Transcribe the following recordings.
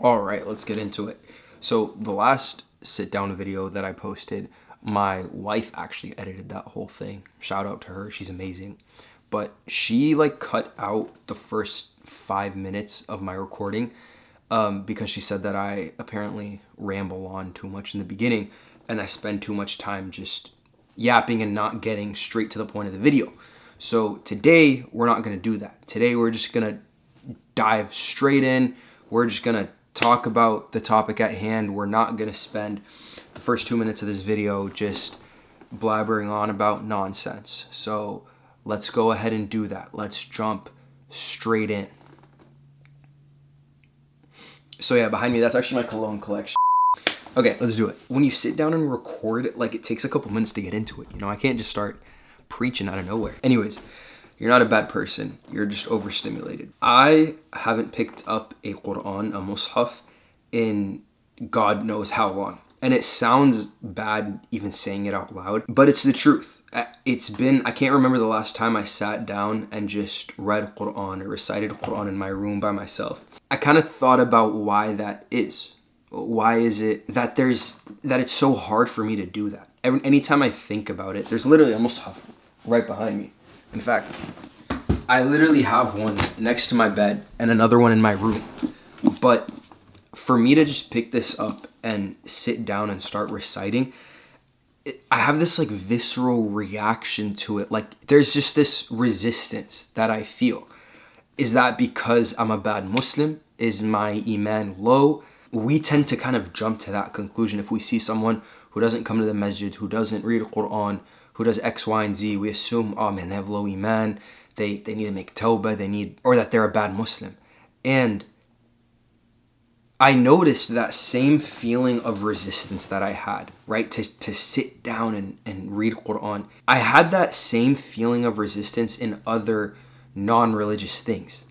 All right, let's get into it. So the last sit down video that I posted, my wife actually edited that whole thing. Shout out to her, she's amazing. But she like cut out the first 5 minutes of my recording because she said that I apparently ramble on too much in the beginning and I spend too much time just yapping and not getting straight to the point of the video. So today we're not gonna do that. Today we're just gonna dive straight in. We're just gonna talk about the topic at hand. We're not gonna spend the first 2 minutes of this video just blabbering on about nonsense. So let's go ahead and do that. Let's jump straight in. So yeah, behind me, that's actually my cologne collection. Okay, let's do it. When you sit down and record, like it takes a couple minutes to get into it. You know, I can't just start preaching out of nowhere. Anyways, you're not a bad person. You're just overstimulated. I haven't picked up a Quran, a Mus'haf, in God knows how long. And it sounds bad even saying it out loud, but it's the truth. It's been, I can't remember the last time I sat down and just read Quran or recited Quran in my room by myself. I kind of thought about why that is. Why is it that it's so hard for me to do that? Anytime I think about it, there's literally a Mus'haf right behind me. In fact, I literally have one next to my bed and another one in my room. But for me to just pick this up and sit down and start reciting, I have this like visceral reaction to it. Like there's just this resistance that I feel. Is that because I'm a bad Muslim? Is my Iman low? We tend to kind of jump to that conclusion if we see someone who doesn't come to the masjid, who doesn't read Quran, who does X, Y, and Z. We assume, oh man, they have low Iman, they need to make tawbah, or that they're a bad Muslim. And I noticed that same feeling of resistance that I had, right? To sit down and read Quran. I had that same feeling of resistance in other non-religious things.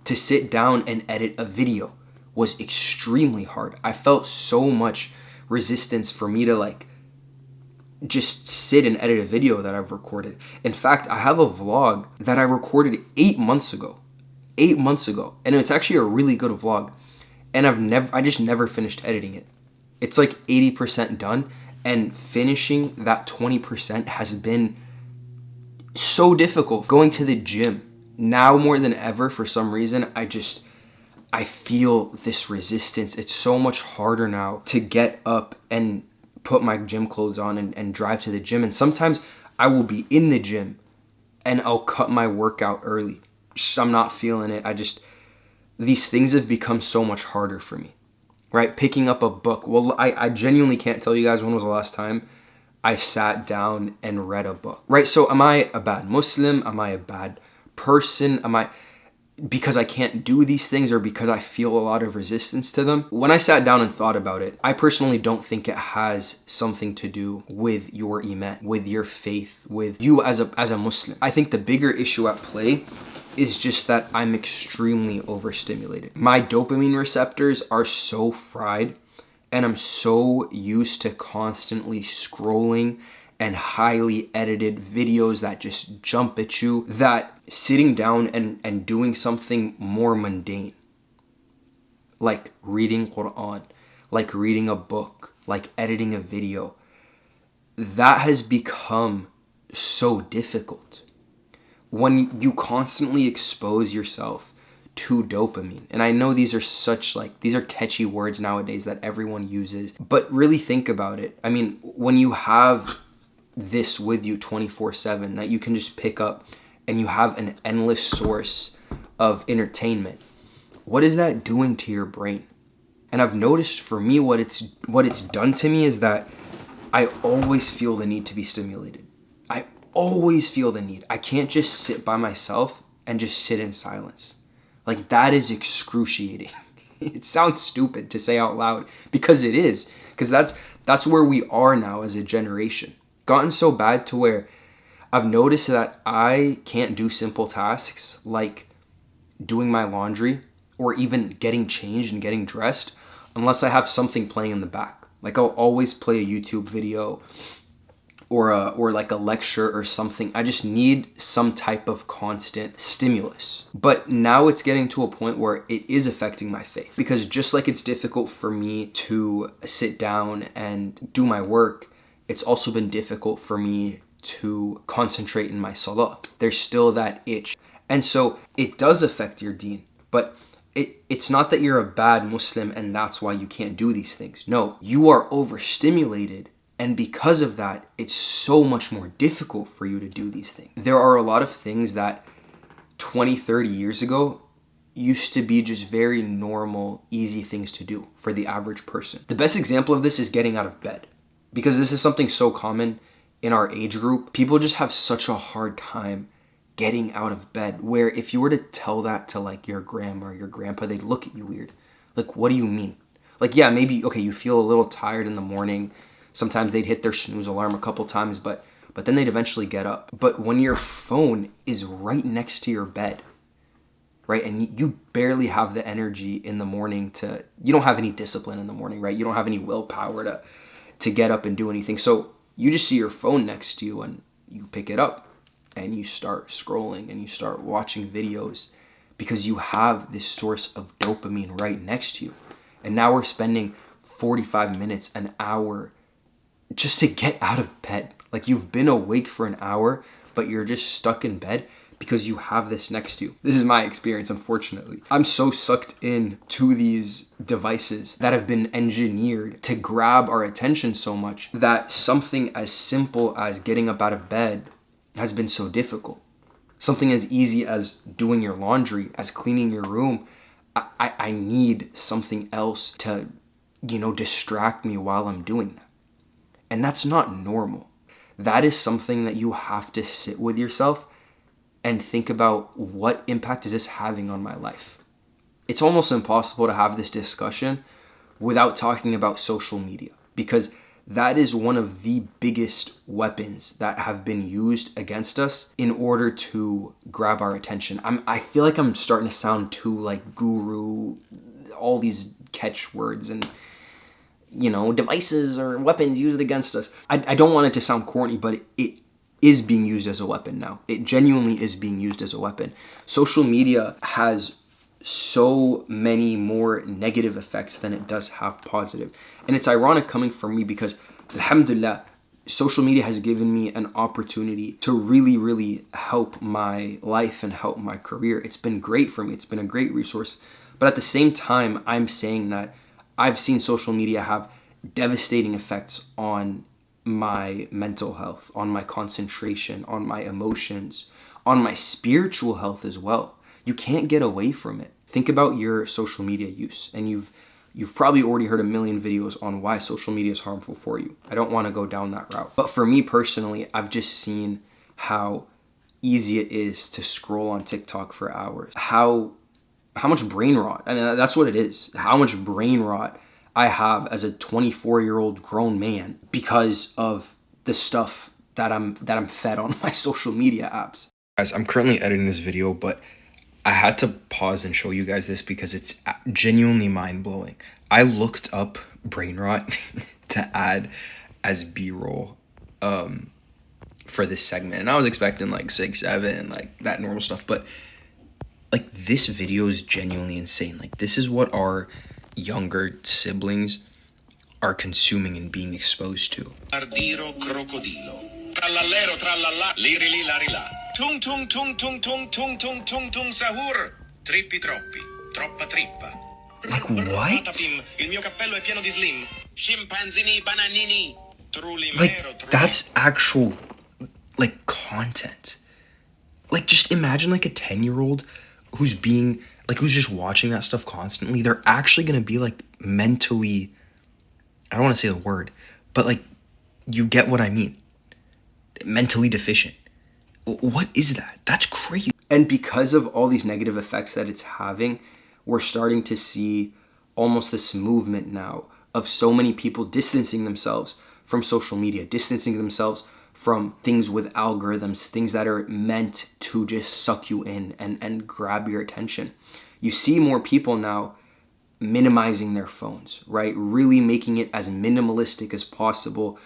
To sit down and edit a video was extremely hard. I felt so much resistance for me to like just sit and edit a video that I've recorded. In fact, I have a vlog that I recorded 8 months ago. 8 months ago. And it's actually a really good vlog. And I just never finished editing it. It's like 80% done, and finishing that 20% has been so difficult. Going to the gym, now more than ever, for some reason, I feel this resistance. It's so much harder now to get up and put my gym clothes on and drive to the gym. And sometimes I will be in the gym and I'll cut my workout early. I'm not feeling it. These things have become so much harder for me, right? Picking up a book. Well, I genuinely can't tell you guys when was the last time I sat down and read a book, right? So am I a bad Muslim? Am I a bad person? Because I can't do these things or because I feel a lot of resistance to them? When I sat down and thought about it, I personally don't think it has something to do with your Iman, with your faith, with you as a Muslim. I think the bigger issue at play is just that I'm extremely overstimulated. My dopamine receptors are so fried and I'm so used to constantly scrolling and highly edited videos that just jump at you that sitting down and doing something more mundane, like reading Quran, like reading a book, like editing a video, that has become so difficult. When you constantly expose yourself to dopamine, and I know these are catchy words nowadays that everyone uses, but really think about it. I mean, when you have this with you 24/7 that you can just pick up and you have an endless source of entertainment, what is that doing to your brain? And I've noticed for me what it's done to me is that I always feel the need to be stimulated. I always feel the need. I can't just sit by myself and just sit in silence. Like that is excruciating. It sounds stupid to say out loud because it is. Because that's where we are now as a generation. Gotten so bad to where I've noticed that I can't do simple tasks like doing my laundry or even getting changed and getting dressed unless I have something playing in the back. Like I'll always play a YouTube video or like a lecture or something. I just need some type of constant stimulus. But now it's getting to a point where it is affecting my faith, because just like it's difficult for me to sit down and do my work, it's also been difficult for me to concentrate in my salah. There's still that itch. And so it does affect your deen, but it's not that you're a bad Muslim and that's why you can't do these things. No, you are overstimulated, and because of that, it's so much more difficult for you to do these things. There are a lot of things that 20, 30 years ago used to be just very normal, easy things to do for the average person. The best example of this is getting out of bed, because this is something so common in our age group. People just have such a hard time getting out of bed, where if you were to tell that to like your grandma or your grandpa, they'd look at you weird. Like, what do you mean? Like, yeah, maybe, okay, you feel a little tired in the morning. Sometimes they'd hit their snooze alarm a couple times, but then they'd eventually get up. But when your phone is right next to your bed, right, and you barely have the energy in the morning you don't have any discipline in the morning, right? You don't have any willpower to get up and do anything. So you just see your phone next to you and you pick it up and you start scrolling and you start watching videos, because you have this source of dopamine right next to you. And now we're spending 45 minutes, an hour, just to get out of bed. Like, you've been awake for an hour, but you're just stuck in bed because you have this next to you. This is my experience, unfortunately. I'm so sucked in to these devices that have been engineered to grab our attention so much that something as simple as getting up out of bed has been so difficult. Something as easy as doing your laundry, as cleaning your room, I need something else to, distract me while I'm doing that. And that's not normal. That is something that you have to sit with yourself and think about, what impact is this having on my life? It's almost impossible to have this discussion without talking about social media, because that is one of the biggest weapons that have been used against us in order to grab our attention. I feel like I'm starting to sound too like guru, all these catchwords and devices or weapons used against us. I don't want it to sound corny, but it is being used as a weapon now. It genuinely is being used as a weapon. Social media has so many more negative effects than it does have positive. And it's ironic coming from me, because alhamdulillah, social media has given me an opportunity to really, really help my life and help my career. It's been great for me. It's been a great resource. But at the same time, I'm saying that I've seen social media have devastating effects on my mental health, on my concentration, on my emotions, on my spiritual health as well. You can't get away from it. Think about your social media use, and you've probably already heard a million videos on why social media is harmful for you. I don't want to go down that route. But for me personally, I've just seen how easy it is to scroll on TikTok for hours. How much brain rot, I mean, that's what it is. How much brain rot I have as a 24-year-old grown man because of the stuff that I'm fed on my social media apps. Guys, I'm currently editing this video, but I had to pause and show you guys this because it's genuinely mind-blowing. I looked up brain rot to add as B-roll for this segment, and I was expecting like 6, 7, like that normal stuff, but like this video is genuinely insane. Like, this is what our younger siblings are consuming and being exposed to. Ardiro crocodilo. Trallallero trallalla, liri li lari la. Tung tung tung tung tung tung tung tung tung sahur. Trippi troppi, troppa trippa. Like, what? Il mio cappello è pieno di slim. Scimpanzini bananini. Like, that's actual, like, content. Like, just imagine like a 10-year-old who's just watching that stuff constantly. They're actually going to be like mentally, I don't want to say the word, but like, you get what I mean. Mentally deficient. What is that? That's crazy. And because of all these negative effects that it's having, we're starting to see almost this movement now of so many people distancing themselves from social media, distancing themselves from things with algorithms, things that are meant to just suck you in and grab your attention. You see more people now minimizing their phones, right? Really making it as minimalistic as possible,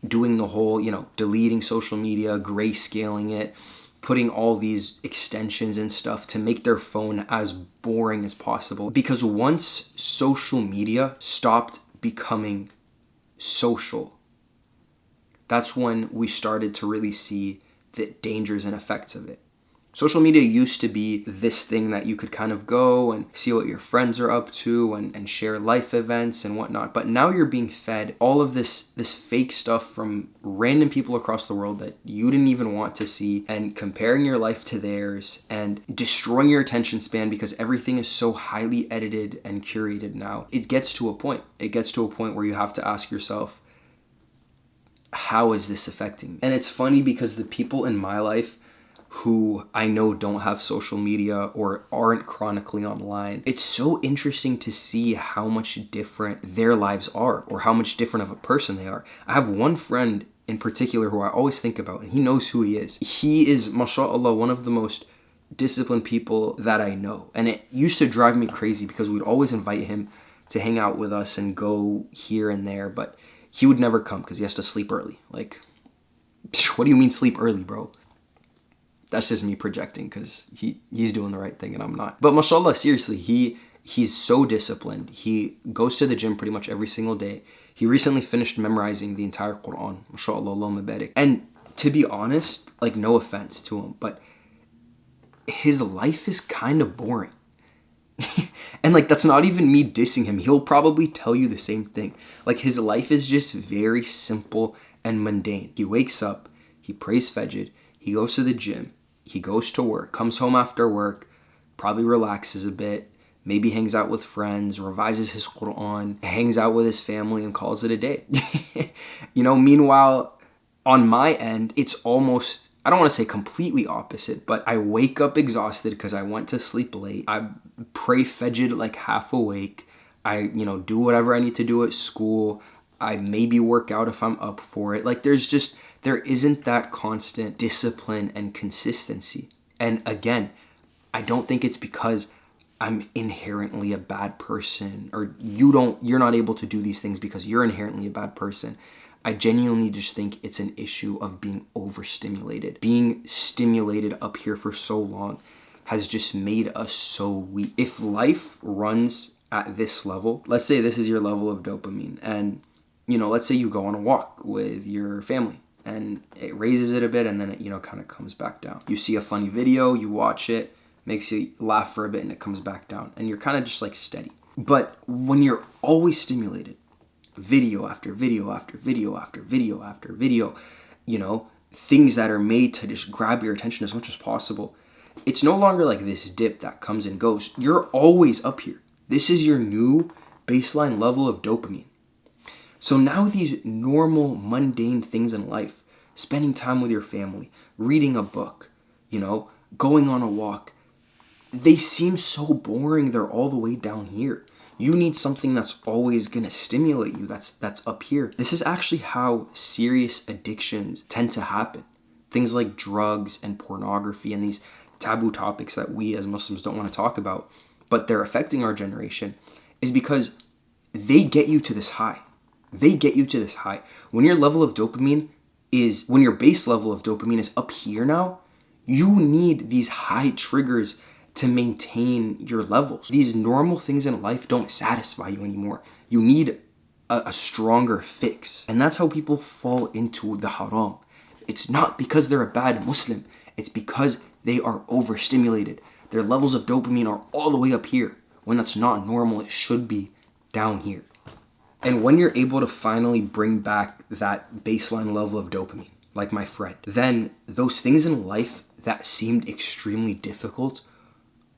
doing the whole, deleting social media, grayscaling it, putting all these extensions and stuff to make their phone as boring as possible. Because once social media stopped becoming social, that's when we started to really see the dangers and effects of it. Social media used to be this thing that you could kind of go and see what your friends are up to and share life events and whatnot. But now you're being fed all of this fake stuff from random people across the world that you didn't even want to see, and comparing your life to theirs and destroying your attention span because everything is so highly edited and curated now. It gets to a point. It gets to a point where you have to ask yourself, how is this affecting me? And it's funny because the people in my life who I know don't have social media or aren't chronically online, it's so interesting to see how much different their lives are or how much different of a person they are. I have one friend in particular who I always think about, and he knows who he is. He is, mashallah, one of the most disciplined people that I know. And it used to drive me crazy because we'd always invite him to hang out with us and go here and there, but he would never come because he has to sleep early. Like, what do you mean sleep early, bro? That's just me projecting because he's doing the right thing and I'm not. But mashallah, seriously, he's so disciplined. He goes to the gym pretty much every single day. He recently finished memorizing the entire Quran. Mashallah, Allahumma barik. And to be honest, like, no offense to him, but his life is kind of boring. And like, that's not even me dissing him. He'll probably tell you the same thing. Like, his life is just very simple and mundane. He wakes up, he prays Fajr, he goes to the gym, he goes to work, comes home after work, probably relaxes a bit, maybe hangs out with friends, revises his Quran, hangs out with his family and calls it a day. Meanwhile, on my end, it's almost, I don't want to say completely opposite, but I wake up exhausted because I went to sleep late. I pray Fajr like half awake. I, do whatever I need to do at school. I maybe work out if I'm up for it. Like, there isn't that constant discipline and consistency. And again, I don't think it's because I'm inherently a bad person or you're not able to do these things because you're inherently a bad person. I genuinely just think it's an issue of being overstimulated. Being stimulated up here for so long has just made us so weak. If life runs at this level, let's say this is your level of dopamine, and let's say you go on a walk with your family and it raises it a bit and then it kind of comes back down. You see a funny video, you watch it, makes you laugh for a bit and it comes back down and you're kind of just like steady. But when you're always stimulated, video after video after video after video after video, things that are made to just grab your attention as much as possible, it's no longer like this dip that comes and goes. You're always up here. This is your new baseline level of dopamine. So now these normal, mundane things in life, spending time with your family, reading a book, going on a walk, they seem so boring. They're all the way down here. You need something that's always going to stimulate you, that's up here. This is actually how serious addictions tend to happen. Things like drugs and pornography and these taboo topics that we as Muslims don't want to talk about, but they're affecting our generation, is because they get you to this high. They get you to this high. When your level of dopamine when your base level of dopamine is up here now, you need these high triggers to maintain your levels. These normal things in life don't satisfy you anymore. You need a stronger fix. And that's how people fall into the haram. It's not because they're a bad Muslim. It's because they are overstimulated. Their levels of dopamine are all the way up here. When that's not normal, it should be down here. And when you're able to finally bring back that baseline level of dopamine, like my friend, then those things in life that seemed extremely difficult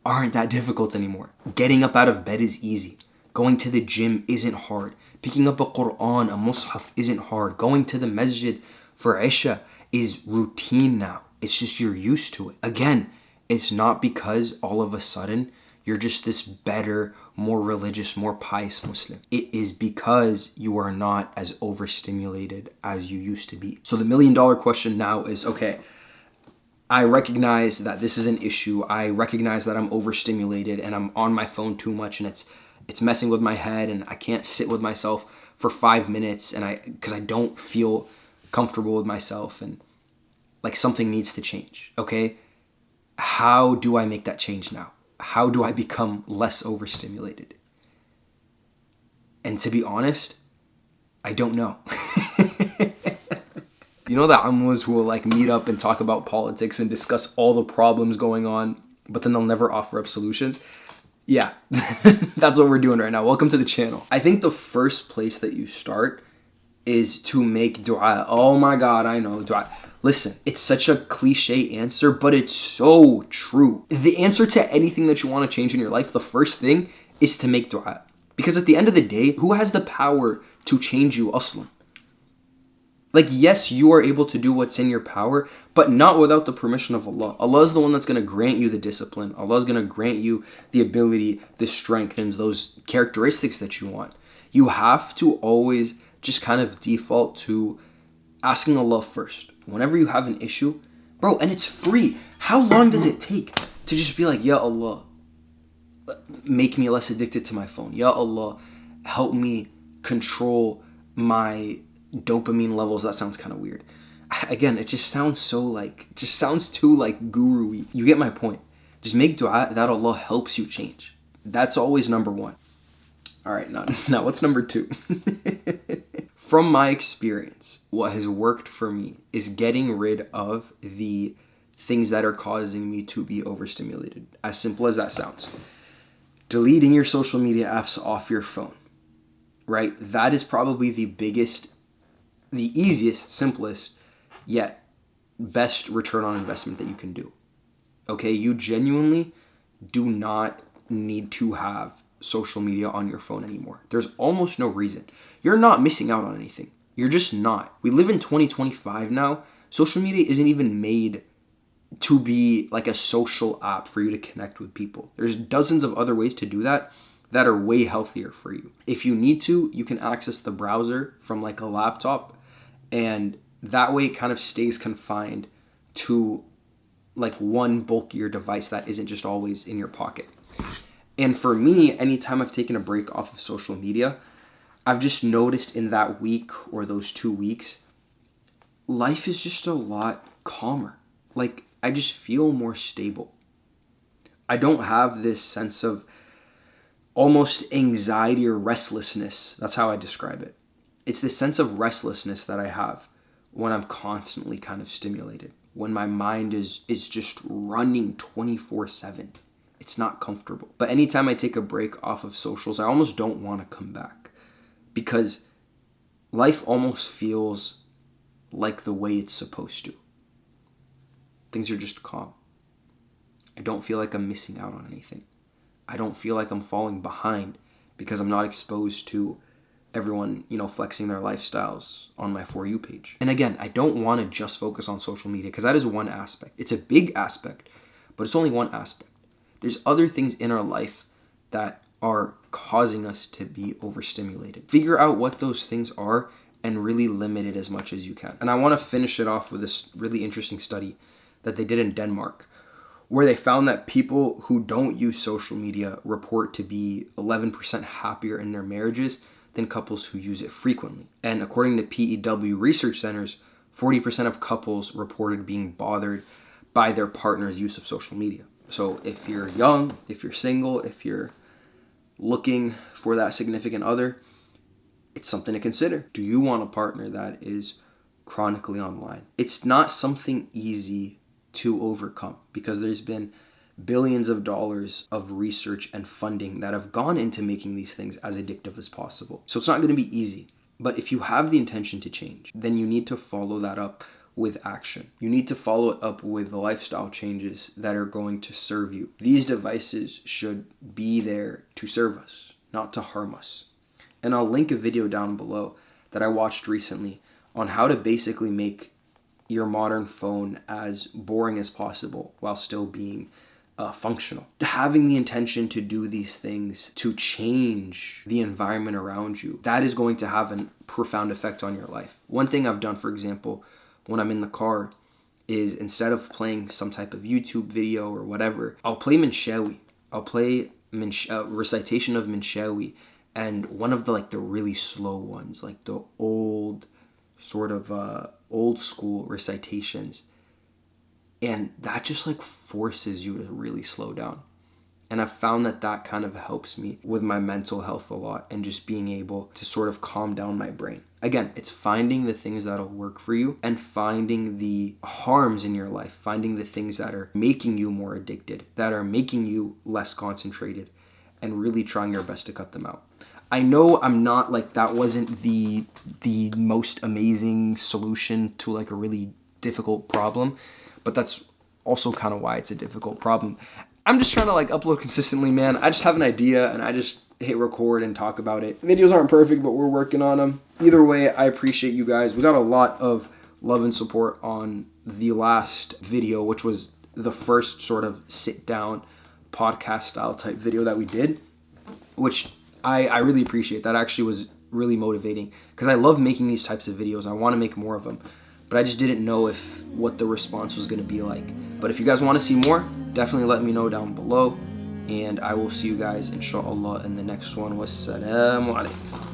aren't that difficult anymore. Getting up out of bed is easy. Going to the gym isn't hard. Picking up a Quran, a mushaf isn't hard. Going to the masjid for Isha is routine now. It's just you're used to it. Again, it's not because all of a sudden you're just this better, more religious, more pious Muslim. It is because you are not as overstimulated as you used to be. So the $1 million question now is, okay, I recognize that this is an issue. I recognize that I'm overstimulated and I'm on my phone too much and it's messing with my head and I can't sit with myself for 5 minutes because I don't feel comfortable with myself and like something needs to change, okay? How do I make that change now? How do I become less overstimulated? And to be honest, I don't know. You know the amwas who will like meet up and talk about politics and discuss all the problems going on, but then they'll never offer up solutions? Yeah, that's what we're doing right now. Welcome to the channel. I think the first place that you start is to make dua. Oh my God, I know, dua. Listen, it's such a cliche answer, but it's so true. The answer to anything that you want to change in your life, the first thing is to make dua. Because at the end of the day, who has the power to change you aslan? Like, yes, you are able to do what's in your power, but not without the permission of Allah. Allah is the one that's going to grant you the discipline. Allah is going to grant you the ability, the strength, and those characteristics that you want. You have to always just kind of default to asking Allah first. Whenever you have an issue, bro, and it's free. How long does it take to just be like, Ya Allah, make me less addicted to my phone. Ya Allah, help me control my dopamine levels. That sounds kind of weird. Again, it just sounds so like, just sounds too like guru-y. You get my point. Just make dua that Allah helps you change. That's always number one. All right, now what's number two? From my experience, what has worked for me is getting rid of the things that are causing me to be overstimulated. As simple as that sounds. Deleting your social media apps off your phone, right? That is probably the biggest, the easiest, simplest, yet best return on investment that you can do. Okay, you genuinely do not need to have social media on your phone anymore. There's almost no reason. You're not missing out on anything. You're just not. We live in 2025 now. Social media isn't even made to be like a social app for you to connect with people. There's dozens of other ways to do that that are way healthier for you. If you need to, you can access the browser from like a laptop, and that way it kind of stays confined to like one bulkier device that isn't just always in your pocket. And for me, anytime I've taken a break off of social media, I've just noticed in that week or those 2 weeks, life is just a lot calmer. Like, I just feel more stable. I don't have this sense of almost anxiety or restlessness. That's how I describe it. It's this sense of restlessness that I have when I'm constantly kind of stimulated, when my mind is just running 24/7. It's not comfortable. But anytime I take a break off of socials, I almost don't want to come back, because life almost feels like the way it's supposed to. Things are just calm. I don't feel like I'm missing out on anything. I don't feel like I'm falling behind because I'm not exposed to everyone, flexing their lifestyles on my For You page. And again, I don't want to just focus on social media, because that is one aspect. It's a big aspect, but it's only one aspect. There's other things in our life that are causing us to be overstimulated. Figure out what those things are and really limit it as much as you can. And I want to finish it off with this really interesting study that they did in Denmark, where they found that people who don't use social media report to be 11% happier in their marriages than couples who use it frequently. And according to PEW research centers, 40% of couples reported being bothered by their partner's use of social media. So if you're young, if you're single, if you're looking for that significant other, it's something to consider. Do you want a partner that is chronically online? It's not something easy to overcome, because there's been billions of dollars of research and funding that have gone into making these things as addictive as possible. So it's not going to be easy. But if you have the intention to change, then you need to follow that up with action. You need to follow it up with lifestyle changes that are going to serve you. These devices should be there to serve us, not to harm us. And I'll link a video down below that I watched recently on how to basically make your modern phone as boring as possible while still being functional. Having the intention to do these things to change the environment around you, that is going to have a profound effect on your life. One thing I've done, for example, when I'm in the car, is instead of playing some type of YouTube video or whatever, I'll play Minshawi. I'll play recitation of Minshawi, and one of the really slow ones, like the old sort of old school recitations. And that just like forces you to really slow down. And I've found that that kind of helps me with my mental health a lot and just being able to sort of calm down my brain. Again, it's finding the things that'll work for you and finding the harms in your life, finding the things that are making you more addicted, that are making you less concentrated, and really trying your best to cut them out. I know I'm not like, that wasn't the most amazing solution to like a really difficult problem, but that's also kind of why it's a difficult problem. I'm just trying to like upload consistently, man. I just have an idea and I just hit record and talk about it. Videos aren't perfect, but we're working on them. Either way, I appreciate you guys. We got a lot of love and support on the last video, which was the first sort of sit down podcast style type video that we did, which I really appreciate. That actually was really motivating because I love making these types of videos. I want to make more of them, but I just didn't know what the response was going to be like. But if you guys want to see more, definitely let me know down below, and I will see you guys inshallah in the next one. Wassalamu alaikum.